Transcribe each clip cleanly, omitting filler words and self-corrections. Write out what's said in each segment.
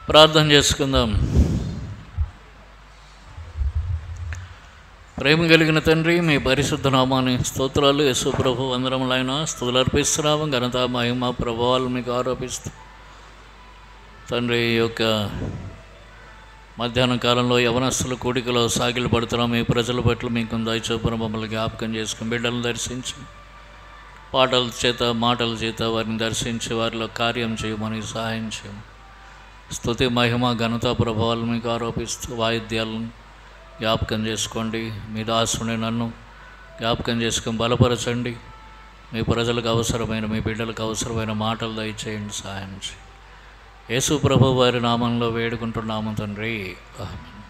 ప్రార్థన చేసుకుందాం. ప్రేమ కలిగిన తండ్రి, మీ పరిశుద్ధ నామానికి స్తోత్రాలు. యేసు ప్రభు వందనములైన స్తుతులు అర్పిస్తున్నాము. ఘనత మహిమ ప్రభావాలు మీకు ఆరోపిస్తూ తండ్రి, ఈ యొక్క మధ్యాహ్న కాలంలో యవనస్తుల కూడికలో సాగిలు పడుతున్నాం. మీ ప్రజల పట్ల మీకు దయచూపున మమ్మల్ని జ్ఞాపకం చేసుకుని బిడ్డలను దర్శించి పాటల చేత మాటల చేత వారిని దర్శించి వారిలో కార్యం చేయమని సహాయం చేయము. స్తుతి మహిమ ఘనత ప్రభావాలు మీకు ఆరోపిస్తూ వాయిద్యాలను జ్ఞాపకం చేసుకోండి. మీ దాసుని నన్ను జ్ఞాపకం చేసుకొని బలపరచండి. మీ ప్రజలకు అవసరమైన, మీ బిడ్డలకు అవసరమైన మాటలు దయచేయండి, సహాయం చేయండి. యేసు ప్రభు వారి నామంలో వేడుకుంటున్నాము తండ్రి, ఆమేన్.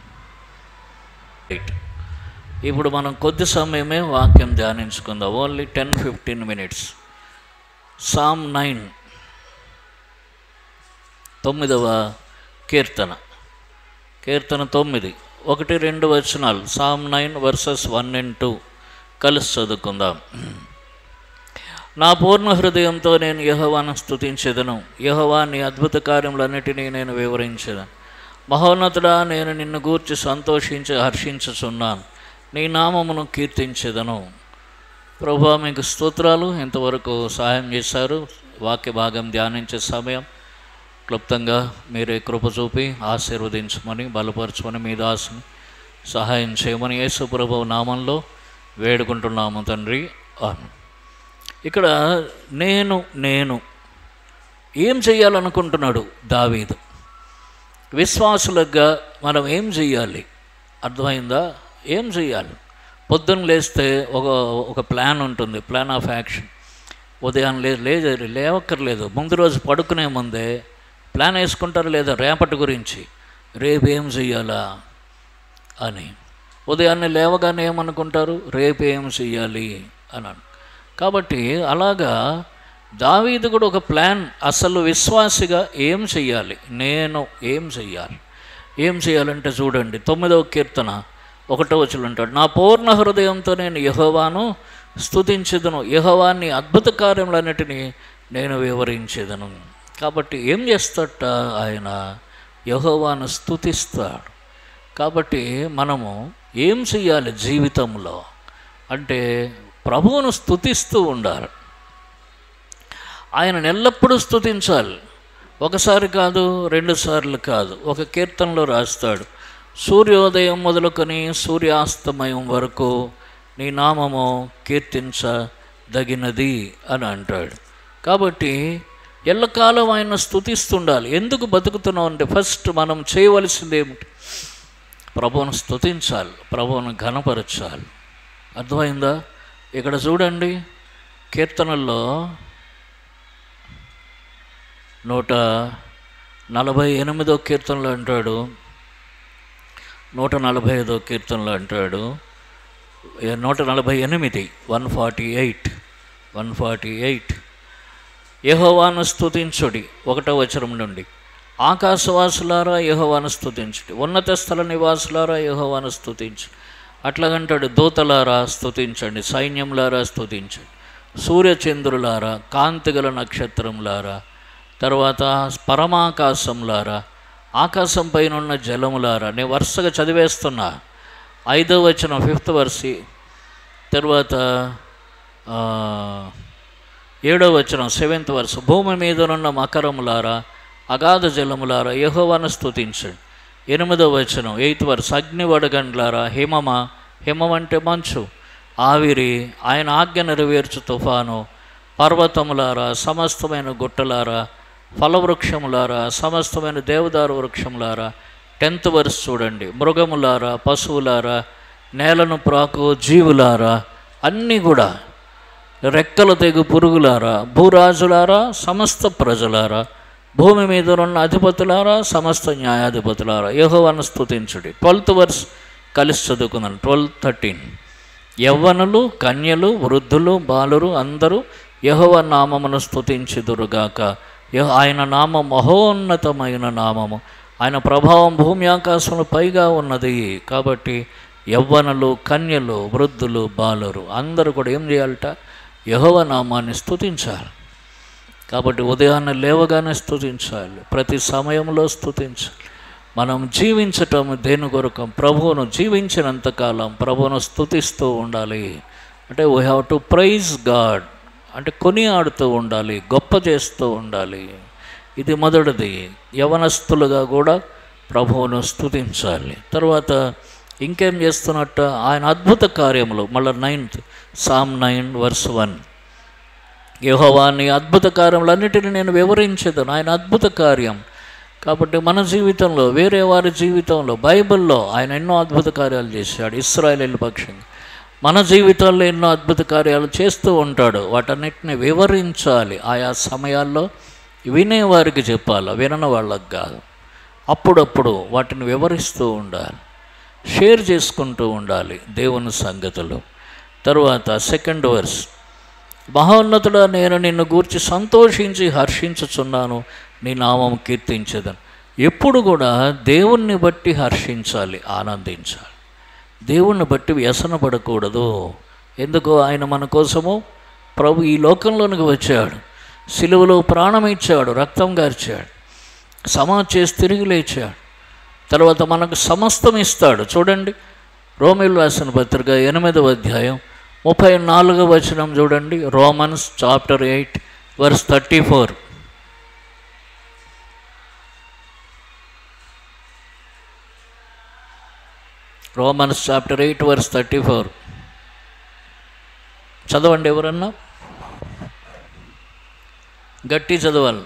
ఇప్పుడు మనం కొద్ది సమయమే వాక్యం ధ్యానించుకుందాం. Only 10-15 minutes. సామ్ 9, 9వ కీర్తన 9, 1-2 వచనాలు. సామ్ 9 verses 1 and 2 కలిసి చదువుకుందాం. నా పూర్ణ హృదయంతో నేను యెహోవాను స్తుతించెదను. యెహోవా నీ అద్భుత కార్యములన్నిటినీ నేను వివరించెదను. మహోన్నతుడా, నేను నిన్ను గూర్చి సంతోషించి హర్షించుచున్నాను. నీ నామమును కీర్తించెదను. ప్రభువా, మీకు స్తోత్రాలు. ఇంతవరకు సహాయం చేశారు. వాక్య భాగం ధ్యానించే సమయం క్లుప్తంగా మీరే కృప చూపి ఆశీర్వదించమని, బలపరచమని, మీ దాసుని సహాయం చేయమని యేసు ప్రభువు నామంలో వేడుకుంటున్నాము తండ్రి, ఆమేన్. ఇక్కడ నేను ఏం చేయాలనుకుంటున్నాడు దావీదు? విశ్వాసులుగా మనం ఏం చేయాలి? అర్థమైందా? ఏం చేయాలి? పొద్దున్న లేస్తే ఒక ప్లాన్ ఉంటుంది, ప్లాన్ ఆఫ్ యాక్షన్. ఉదయం లేవక్కర్లేదు, ముందు రోజు పడుకునే ముందే ప్లాన్ వేసుకుంటారు లేదా రేపటి గురించి, రేపు ఏం చెయ్యాలా అని. ఉదయాన్నే లేవగానే ఏమనుకుంటారు? రేపు ఏం చెయ్యాలి అని. కాబట్టి అలాగా దావీదు కూడా ఒక ప్లాన్. అసలు విశ్వాసిగా ఏం చెయ్యాలి? నేను ఏం చెయ్యాలి? ఏం చేయాలంటే చూడండి, 9వ కీర్తన 1వ వచనం అంటాడు, నా పూర్ణ హృదయంతో నేను యెహోవాను స్తుతించెదను. యెహోవాని అద్భుత కార్యములన్నిటినీ నేను వివరించెదను. కాబట్టి ఏం చేస్తాడట ఆయన? యెహోవాను స్తుతిస్తాడు. కాబట్టి మనము ఏం చెయ్యాలి జీవితంలో అంటే ప్రభువును స్తుతిస్తూ ఉండాలి. ఆయనను ఎల్లప్పుడూ స్తుతించాలి. ఒకసారి కాదు, 2 సార్లు కాదు. ఒక కీర్తనలో రాస్తాడు, సూర్యోదయం మొదలుకొని సూర్యాస్తమయం వరకు నీ నామము కీర్తించదగినది అని అంటాడు. కాబట్టి ఎల్లకాలం ఆయన స్తుతిస్తుండాలి. ఎందుకు బతుకుతున్నాం అంటే ఫస్ట్ మనం చేయవలసింది ఏమిటి? ప్రభువును స్తుతించాలి, ప్రభువును ఘనపరచాలి. అర్థమైందా? ఇక్కడ చూడండి, కీర్తనల్లో 148వ కీర్తనలో అంటాడు, 145వ కీర్తనలో అంటాడు, 148, 148 యెహోవాను స్తుతించుడి. 1వ వచనం నుండి, ఆకాశవాసులారా యెహోవాను స్తుతించుడి, ఉన్నత స్థల నివాసులారా యెహోవాను స్తుతించు. అట్లాగంటాడు, దూతలారా స్తుతించండి, సైన్యములారా స్తుతించండి, సూర్యచంద్రులారా, కాంతిగల నక్షత్రములారా, తర్వాత పరమాకాశంలారా, ఆకాశం పైన ఉన్న జలములారా. నేను వరుసగా చదివేస్తున్నా. 5వ వచనం 5th verse, తర్వాత 7వ వచనం 7th verse, భూమి మీదనున్న మకరములారా, అగాధ జలములారా యెహోవాను స్తుతించండి. 8వ వచనం 8th verse, అగ్నివడగండ్లారా, హిమం అంటే మంచు, ఆవిరి, ఆయన ఆజ్ఞ నెరవేర్చు తుఫాను, పర్వతములారా, సమస్తమైన గుట్టలారా, ఫలవృక్షములారా, సమస్తమైన దేవదారు వృక్షములారా. 10th verse చూడండి, మృగములారా, పశువులారా, నేలను ప్రాకు జీవులారా, అన్నీ కూడా, రెక్కల తెగు పురుగులారా, భూరాజులారా, సమస్త ప్రజలారా, భూమి మీద ఉన్న అధిపతులారా, సమస్త న్యాయాధిపతులారా యెహోవాను స్తుతించుడి. 12th verse కలిసి చదువుకుందాం. 12-13, యవ్వనులు, కన్యలు, వృద్ధులు, బాలురు అందరూ యెహోవా నామమును స్తుతించుదురుగాక. ఆయన నామం మహోన్నతమైన నామము, ఆయన ప్రభావం భూమి ఆకాశములు పైగా ఉన్నది. కాబట్టి యవ్వనులు, కన్యలు, వృద్ధులు, బాలురు అందరూ కూడా ఏం చేయాలట? యెహోవా నామాన్ని స్తుతించాలి. కాబట్టి ఉదయాన్నే లేవగానే స్తుతించాలి, ప్రతి సమయంలో స్తుతించాలి. మనం జీవించటం దేని కొరకు? ప్రభువును జీవించినంతకాలం ప్రభువును స్తుతిస్తూ ఉండాలి. అంటే we have to praise God, అంటే కొనియాడుతూ ఉండాలి, గొప్ప చేస్తూ ఉండాలి. ఇది మొదటిది. యవనస్తులుగా కూడా ప్రభువును స్తుతించాలి. తర్వాత ఇంకేం చేస్తున్నట్ట? ఆయన అద్భుత కార్యములు. మళ్ళీ 9th Psalm 9:1, యెహోవా నీ అద్భుత కార్యములన్నిటిని నేను వివరించేదను. ఆయన అద్భుత కార్యం. కాబట్టి మన జీవితంలో, వేరే వారి జీవితంలో, బైబిల్లో ఆయన ఎన్నో అద్భుత కార్యాలు చేశాడు ఇశ్రాయేలు పక్షంగా. మన జీవితంలో ఎన్నో అద్భుత కార్యాలు చేస్తూ ఉంటాడు. వాటన్నిటిని వివరించాలి. ఆయా సమయాల్లో వినేవారికి చెప్పాలి, వినని వాళ్ళకి కాదు. అప్పుడప్పుడు వాటిని వివరిస్తూ ఉండాలి, షేర్ చేసుకుంటూ ఉండాలి దేవుని సంగతులు. తరువాత 2nd verse, మహోన్నతుడా నేను నిన్ను గూర్చి సంతోషించి హర్షించుచున్నాను, నీ నామం కీర్తించదను. ఎప్పుడు కూడా దేవుణ్ణి బట్టి హర్షించాలి, ఆనందించాలి. దేవుణ్ణి బట్టి వ్యసనపడకూడదు. ఎందుకు? ఆయన మన కోసము ప్రభు ఈ లోకంలోనికి వచ్చాడు, సిలువలో ప్రాణం ఇచ్చాడు, రక్తం గార్చాడు, సమాధి చేసి తిరిగి లేచాడు. తర్వాత మనకు సమస్తం ఇస్తాడు. చూడండి, రోమీయులకు రాసిన పత్రిక 8వ అధ్యాయం 34వ వచనం చూడండి. Romans chapter 8 verse 34. Romans chapter 8 verse 34 చదవండి ఎవరన్నా, గట్టి చదవాలి.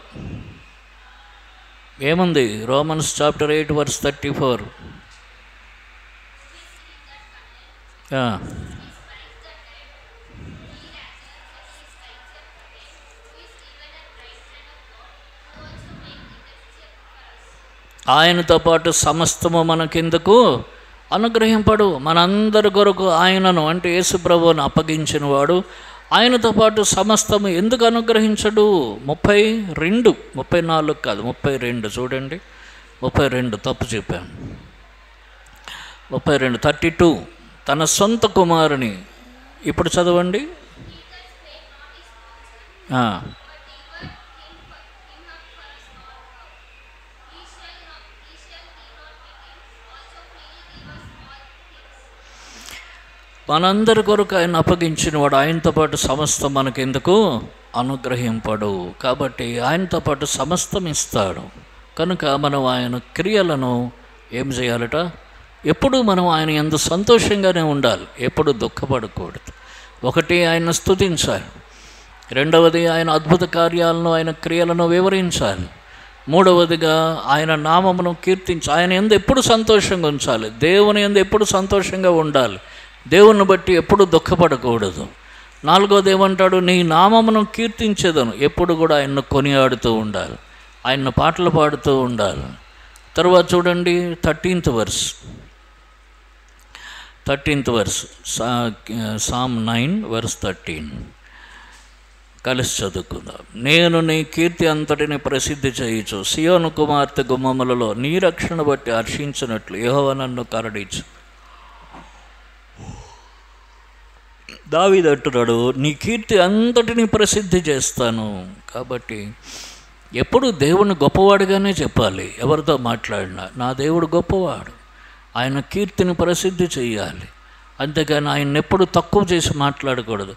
ఏముంది? Romans chapter 8 verse 34. ఆయనతో పాటు సమస్తము మనకెందుకు అనుగ్రహింపడు? మనందరి కొరకు ఆయనను, అంటే యేసు ప్రభువును అప్పగించిన వాడు ఆయనతో పాటు సమస్తము ఎందుకు అనుగ్రహించడు? 32, 34 కాదు, 32 చూడండి. 32 తప్పు చెప్పాను. 32, 32 తన సొంత కుమారుని. ఇప్పుడు చదవండి. మనందరి కొరకు ఆయన అప్పగించిన వాడు ఆయనతో పాటు సమస్తం మనకెందుకు అనుగ్రహింపడు? కాబట్టి ఆయనతో పాటు సమస్తం ఇస్తాడు. కనుక మనం ఆయన క్రియలను ఏం చేయాలట? ఎప్పుడు మనం ఆయన యందు సంతోషంగానే ఉండాలి, ఎప్పుడు దుఃఖపడకూడదు. ఒకటి, ఆయన స్తుతించాలి. రెండవది, ఆయన అద్భుత కార్యాలను, ఆయన క్రియలను వివరించాలి. మూడవదిగా, ఆయన నామమును కీర్తించాలి. ఆయన యందు ఎప్పుడు సంతోషంగా ఉంచాలి, దేవుని యందు ఎప్పుడు సంతోషంగా ఉండాలి, దేవుని బట్టి ఎప్పుడు దుఃఖపడకూడదు. నాలుగోది ఏమంటాడు? నీ నామమును కీర్తించేదను. ఎప్పుడు కూడా ఆయన్ను కొనియాడుతూ ఉండాలి, ఆయన్ను పాటలు పాడుతూ ఉండాలి. తర్వాత చూడండి 13th verse, Psalm 9 verse 13 కలిసి చదువుకుందాం. నేను నీ కీర్తి అంతటిని ప్రసిద్ధి చేయుచు, సియోను కుమార్తె గుమ్మములలో నీ రక్షణ బట్టి హర్షించినట్లు యెహోవా నన్ను కరుణించు. దావీదు అంటున్నాడు, నీ కీర్తి అంతటిని ప్రసిద్ధి చేస్తాను. కాబట్టి ఎప్పుడు దేవుని గొప్పవాడుగానే చెప్పాలి. ఎవరితో మాట్లాడినా నా దేవుడు గొప్పవాడు, ఆయన కీర్తిని ప్రసిద్ధి చేయాలి. అంతేకాని ఆయన ఎప్పుడు తక్కువ చేసి మాట్లాడకూడదు.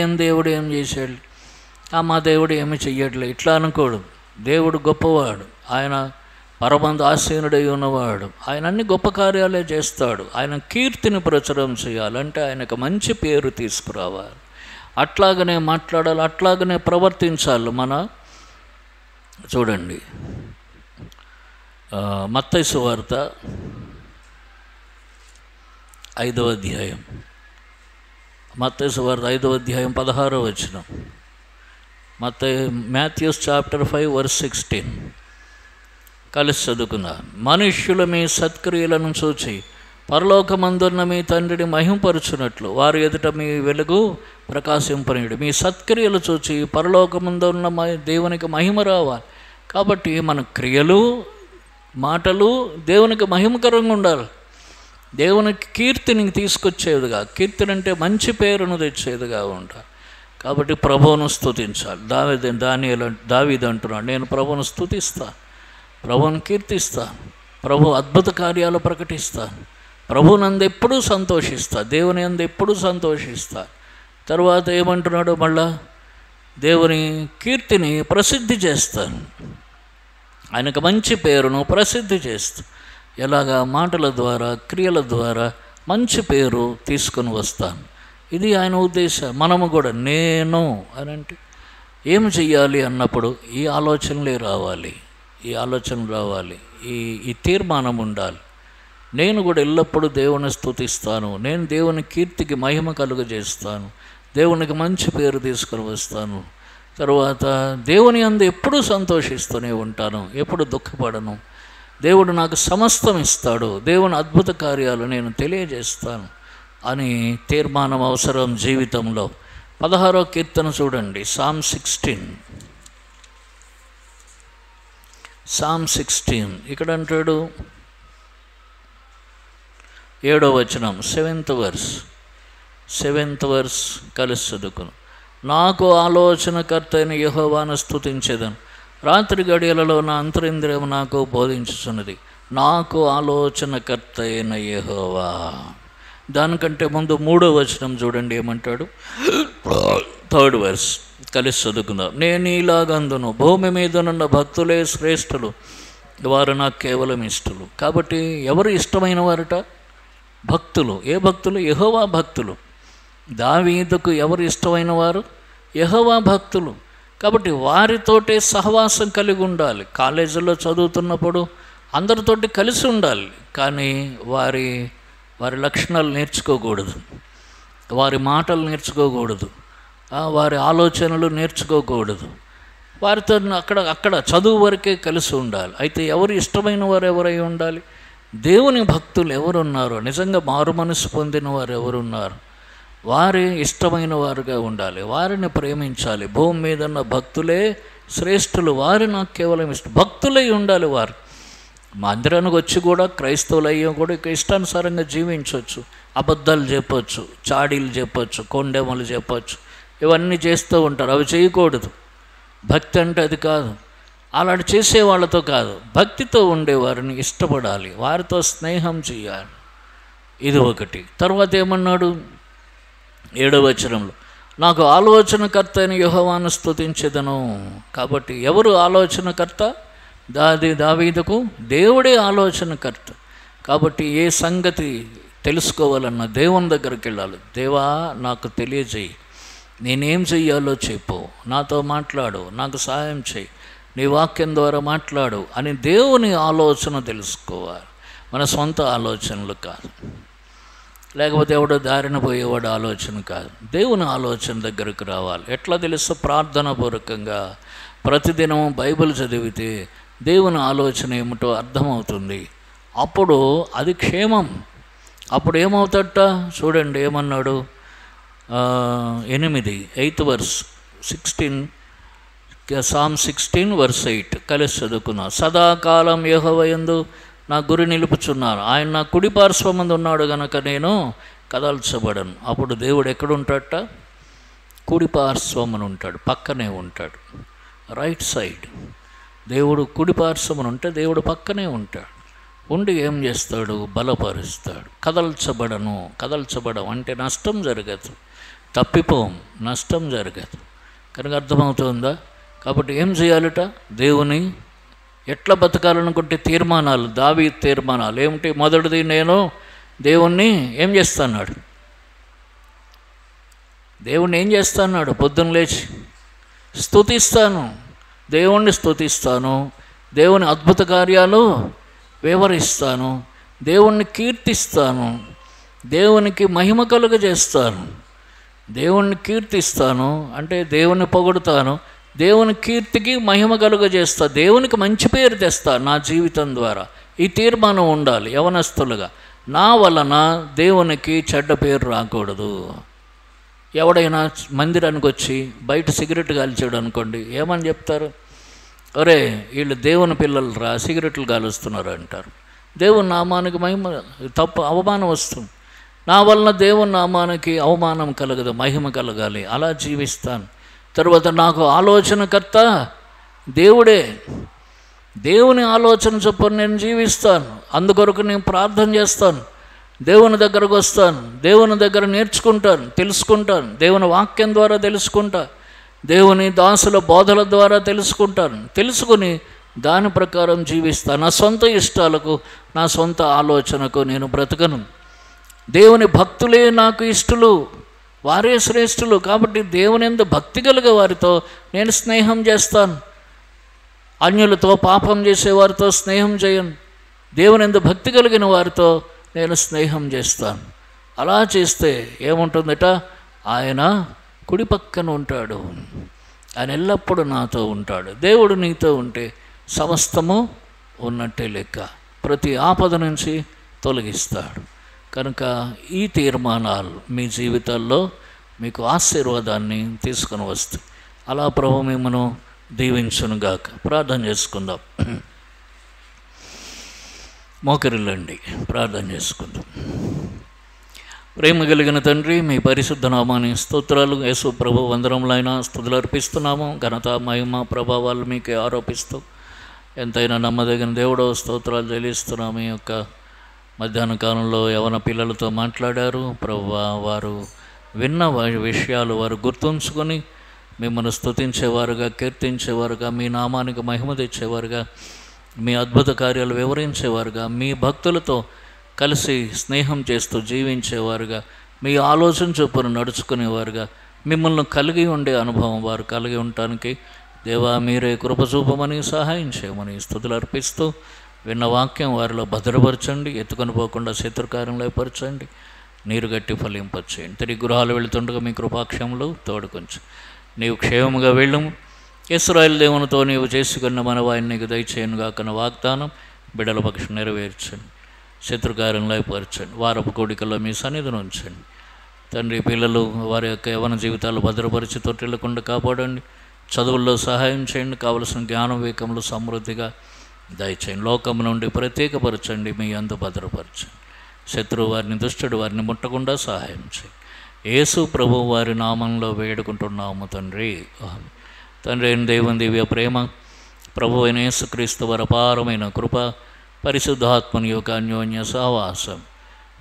ఏం దేవుడు ఏం చేశాడు, మా దేవుడు ఏమి చెయ్యట్లే, ఇట్లా అనకూడదు. దేవుడు గొప్పవాడు, ఆయన పరమందు ఆసీనుడై ఉన్నవాడు, ఆయన అన్ని గొప్ప కార్యాలే చేస్తాడు. ఆయన కీర్తిని ప్రచురం చేయాలంటే ఆయనకు మంచి పేరు తీసుకురావాలి. అట్లాగనే మాట్లాడాలి, అట్లాగనే ప్రవర్తించాలి. చూడండి మత్తయి సువార్త 5వ అధ్యాయం, మత్తయి సువార్త 5వ అధ్యాయం 16వ వచనం. మాథ్యూస్ చాప్టర్ 5 verse 16 కలిసి చదువుకున్నా. మనుష్యుల మీ సత్క్రియలను చూచి పరలోకమందున్న మీ తండ్రిని మహింపరుచున్నట్లు వారి ఎదుట మీ వెలుగు ప్రకాశింపనీయుడు. మీ సత్క్రియలు చూచి పరలోకమందున్న దేవునికి మహిమ రావాలి. కాబట్టి మన క్రియలు, మాటలు దేవునికి మహిమకరంగా ఉండాలి, దేవునికి కీర్తిని తీసుకొచ్చేదిగా. కీర్తిని అంటే మంచి పేరును తెచ్చేదిగా ఉండాలి. కాబట్టి ప్రభువును స్తుతించాలి. దావీదు అంటున్నాడు, నేను ప్రభువును స్తుతిస్తాను, ప్రభువును కీర్తిస్తాను, ప్రభు అద్భుత కార్యాలు ప్రకటిస్తాను, ప్రభునందు ఎప్పుడూ సంతోషిస్తా, దేవుని యందు ఎప్పుడూ సంతోషిస్తా. తర్వాత ఏమంటున్నాడు మళ్ళా, దేవుని కీర్తిని ప్రసిద్ధి చేస్తాను, ఆయనకు మంచి పేరును ప్రసిద్ధి చేస్తా. ఎలాగా? మాటల ద్వారా, క్రియల ద్వారా మంచి పేరు తీసుకొని వస్తాను. ఇది ఆయన ఉద్దేశం. మనము కూడా నేను అని అంటే ఏం చెయ్యాలి అన్నప్పుడు ఈ ఆలోచనలే రావాలి, ఈ ఆలోచన రావాలి, ఈ తీర్మానం ఉండాలి. నేను కూడా ఎల్లప్పుడూ దేవుని స్తుతిస్తాను, నేను దేవుని కీర్తికి మహిమ కలుగజేస్తాను, దేవునికి మంచి పేరు తీసుకొని వస్తాను. తర్వాత దేవుని యందు ఎప్పుడూ సంతోషిస్తూనే ఉంటాను, ఎప్పుడు దుఃఖపడను. దేవుడు నాకు సమస్తం ఇస్తాడు, దేవుని అద్భుత కార్యాలు నేను తెలియజేస్తాను అని తీర్మానం అవసరం జీవితంలో. 16వ కీర్తన చూడండి, Psalm 16. ఇక్కడ అంటాడు 7వ వచనం, 7th verse కలిసి చదువుకును. నాకు ఆలోచనకర్త అయిన యెహోవాను స్తుతించెదను, రాత్రి గడియలలో నా అంతరింద్రియం నాకు బోధించుచున్నది. నాకు ఆలోచనకర్త అయిన యెహోవా. దానికంటే ముందు 3వ వచనం చూడండి, ఏమంటాడు? 3rd verse కలిసి చదువుకుందాం. నేను ఇలాగందును, భూమి మీదనున్న భక్తులే శ్రేష్ఠులు, వారు నాకు కేవలం ఇష్టలు. కాబట్టి ఎవరు ఇష్టమైన వారట? భక్తులు. ఏ భక్తులు? యెహోవా భక్తులు. దావీదుకు ఎవరు ఇష్టమైన వారు? యెహోవా భక్తులు. కాబట్టి వారితోటే సహవాసం కలిగి ఉండాలి. కాలేజీలో చదువుతున్నప్పుడు అందరితోటి కలిసి ఉండాలి, కానీ వారి లక్షణాలు నేర్చుకోకూడదు, వారి మాటలు నేర్చుకోకూడదు, వారి ఆలోచనలు నేర్చుకోకూడదు. వారితో అక్కడ చదువు వరకే కలిసి ఉండాలి. అయితే ఎవరు ఇష్టమైన వారు ఎవరై ఉండాలి? దేవుని భక్తులు ఎవరున్నారో, నిజంగా మారు మనసు పొందిన వారు ఎవరున్నారు, వారే ఇష్టమైన వారుగా ఉండాలి, వారిని ప్రేమించాలి. భూమి మీద ఉన్న భక్తులే శ్రేష్ఠులు, వారు నాకు కేవలం ఇష్టం. భక్తులై ఉండాలి వారు. మందిరానికి వచ్చి కూడా క్రైస్తవులు అయ్యో కూడా ఇక ఇష్టానుసారంగా జీవించవచ్చు, అబద్ధాలు చెప్పొచ్చు, చాడీలు చెప్పొచ్చు, కొండెమలు చెప్పొచ్చు, ఇవన్నీ చేస్తూ ఉంటారు. అవి చేయకూడదు. భక్తి అంటే అది కాదు. అలాంటి చేసే వాళ్ళతో కాదు, భక్తితో ఉండేవారిని ఇష్టపడాలి, వారితో స్నేహం చేయాలి. ఇది ఒకటి. తర్వాత ఏమన్నాడు 7వ వచనంలో, నాకు ఆలోచనకర్త అయిన యెహోవాను స్తుతించెదను. కాబట్టి ఎవరు ఆలోచనకర్త? దావీదుకు దేవుడే ఆలోచనకర్త. కాబట్టి ఏ సంగతి తెలుసుకోవాలన్నా దేవుని దగ్గరికి వెళ్ళాలి. దేవా, నాకు తెలియజేయి, నేనేం చెయ్యాలో చెప్పు, నాతో మాట్లాడు, నాకు సహాయం చేయి, నీ వాక్యం ద్వారా మాట్లాడు అని దేవుని ఆలోచన తెలుసుకోవాలి, మన సొంత ఆలోచనలు కాదు. లేకపోతే ఎవడో దారిన పోయేవాడు ఆలోచన కాదు, దేవుని ఆలోచన దగ్గరకు రావాలి. ఎట్లా తెలుసు? ప్రార్థనాపూర్వకంగా ప్రతిదినం బైబిల్ చదివితే దేవుని ఆలోచన ఏమిటో అర్థమవుతుంది. అప్పుడు అది క్షేమం. అప్పుడు ఏమవుతాడట? చూడండి ఏమన్నాడు, 8th verse 16, Psalm 16 verse 8 కలిసి చదువుకున్నాం. సదాకాలం యెహోవా యందు నా గురి నిలుపుచున్నాను, ఆయన నా కుడి పార్శ్వమందు ఉన్నాడు గనక నేను కదల్చబడను. అప్పుడు దేవుడు ఎక్కడుంటాడట? కుడి పార్శ్వమున ఉంటాడు, పక్కనే ఉంటాడు, రైట్ సైడ్. దేవుడు కుడి పార్శ్వమున ఉంటే దేవుడు పక్కనే ఉంటాడు. ఉండి ఏం చేస్తాడు? బలపరుస్తాడు. కదల్చబడం అంటే నష్టం జరగదు, తప్పిపోం, నష్టం జరగదు. కనుక అర్థమవుతుందా? కాబట్టి ఏం చేయాలట? దేవుని ఎట్లా బతకాలనుకుంటే తీర్మానాలు, దావీదు తీర్మానాలు ఏమిటి? మొదటిది, నేను దేవుణ్ణి ఏం చేస్తాన్నాడు? దేవుణ్ణి ఏం చేస్తాన్నాడు? పొద్దున్న లేచి స్తుతిస్తాను, దేవుణ్ణి స్తుతిస్తాను, దేవుని అద్భుత కార్యాలు వివరిస్తాను, దేవుణ్ణి కీర్తిస్తాను, దేవునికి మహిమ కలుగజేస్తాను. దేవుణ్ణి కీర్తిస్తాను అంటే దేవుణ్ణి పొగుడుతాను, దేవుని కీర్తికి మహిమ కలుగజేస్తా, దేవునికి మంచి పేరు తెస్తా నా జీవితం ద్వారా. ఈ తీర్మానం ఉండాలి యవనస్తులుగా. నా వలన దేవునికి చెడ్డ పేరు రాకూడదు. ఎవడైనా మందిరానికి వచ్చి బయట సిగరెట్ కాల్చాడు అనుకోండి, ఏమని చెప్తారు? ఒరే, వీళ్ళు దేవుని పిల్లలు రా, సిగరెట్లు కాలుస్తున్నారు అంటారు. దేవుని నామానికి మహిమ, తప్పు, అవమానం వస్తుంది. నా వలన దేవుని నామానికి అవమానం కలగదు, మహిమ కలగాలి, అలా జీవిస్తాను. తర్వాత నాకు ఆలోచనకర్త దేవుడే, దేవుని ఆలోచన చొప్పున నేను జీవిస్తాను. అందుకొరకు నేను ప్రార్థన చేస్తాను, దేవుని దగ్గరకు వస్తాను, దేవుని దగ్గర నేర్చుకుంటాను, తెలుసుకుంటాను, దేవుని వాక్యం ద్వారా తెలుసుకుంటా, దేవుని దాసుల బోధల ద్వారా తెలుసుకుంటాను. తెలుసుకుని దాని ప్రకారం జీవిస్తాను. నా సొంత ఇష్టాలకు, నా సొంత ఆలోచనకు నేను బ్రతకను. దేవుని భక్తులే నాకు ఇష్టలు, వారే శ్రేష్ఠులు. కాబట్టి దేవుని యందు భక్తి కలిగే వారితో నేను స్నేహం చేస్తాను. అన్యులతో, పాపం చేసేవారితో స్నేహం చేయను. దేవుని యందు భక్తి కలిగిన వారితో నేను స్నేహం చేస్తాను. అలా చేస్తే ఏముంటుందట? ఆయన కుడి పక్కన ఉంటాడు, ఆయన ఎల్లప్పుడూ నాతో ఉంటాడు. దేవుడు నీతో ఉంటే సమస్తము ఉన్నట్టే లెక్క, ప్రతి ఆపద నుంచి తొలగిస్తాడు. కనుక ఈ తీర్మానాలు మీ జీవితాల్లో మీకు ఆశీర్వాదాన్ని తీసుకొని వస్తాయి. అలా ప్రభు మిమ్మను దీవించునుగాక. ప్రార్థన చేసుకుందాం. మోకరిల్లండి, ప్రార్థన చేసుకుందాం. ప్రేమ కలిగిన తండ్రి, మీ పరిశుద్ధ నామాని స్తోత్రాలు. యేసు ప్రభు వందనములైన స్తుతులు అర్పిస్తున్నాము. ఘనత, మహిమ, ప్రభావాలు మీకే ఆరోపిస్తూ ఎంతైనా నమ్మదగిన దేవుడో స్తోత్రాలు చెల్లిస్తున్నాము. ఈ యొక్క మధ్యాహ్న కాలంలో యవన పిల్లలతో మాట్లాడారు ప్రభువా. వారు విన్న విషయాలు వారు గుర్తుంచుకొని మిమ్మల్ని స్తుతించేవారుగా, కీర్తించేవారుగా, మీ నామానికి మహిమ తెచ్చేవారుగా, మీ అద్భుత కార్యాలు వివరించేవారుగా, మీ భక్తులతో కలిసి స్నేహం చేస్తూ జీవించేవారుగా, మీ ఆలోచన చొప్పున నడుచుకునేవారుగా, మిమ్మల్ని కలిగి ఉండే అనుభవం వారు కలిగి ఉండటానికి దేవా మీరే కృప చూపమని, సహాయం చేయమని స్తుతులు అర్పిస్తూ విన్న వాక్యం వారిలో భద్రపరచండి. ఎత్తుకొని పోకుండా శత్రుకార్యంలో పరచండి. నీరు గట్టి ఫలింపచేయండి. తిరిగి గృహాలు వెళుతుండగా మీ కృపాక్షములు తోడుకొంచు. నీవు క్షేమముగా వెళ్ళము. ఇశ్రాయేలు దేవునితో నీవు చేసుకున్న మనవాయిని నీకు దయచేయనుగా కన్న వాగ్దానం బిడ్డల పక్షం నెరవేర్చండి. శత్రుకార్యంలో పరచండి. వారపు కోడికల్లో మీ సన్నిధిని ఉంచండి తండ్రి. పిల్లలు వారి యొక్క యవన జీవితాలు భద్రపరిచి తొట్టిల్లకుండా కాపాడండి. చదువుల్లో సహాయం చేయండి. కావలసిన జ్ఞానం వివేకములు సమృద్ధిగా దయచేయండి. లోకం నుండి ప్రత్యేకపరచండి, మీ అందు భద్రపరచండి. శత్రువు వారిని, దుష్టుడు వారిని ముట్టకుండా సహాయం చేయండి. యేసు ప్రభు వారి నామంలో వేడుకుంటున్నాము తండ్రి. తండ్రి అయిన దేవుని దివ్య ప్రేమ, ప్రభు అయిన యేసుక్రీస్తు వారి అపారమైన కృప, పరిశుద్ధాత్మని యొక్క అన్యోన్య సహవాసం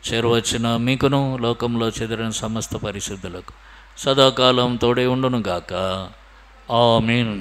చేరువచ్చిన మీకును లోకంలో చెదిరిన సమస్త పరిశుద్ధులకు సదాకాలం తోడే ఉండునుగాక. ఆమేన్.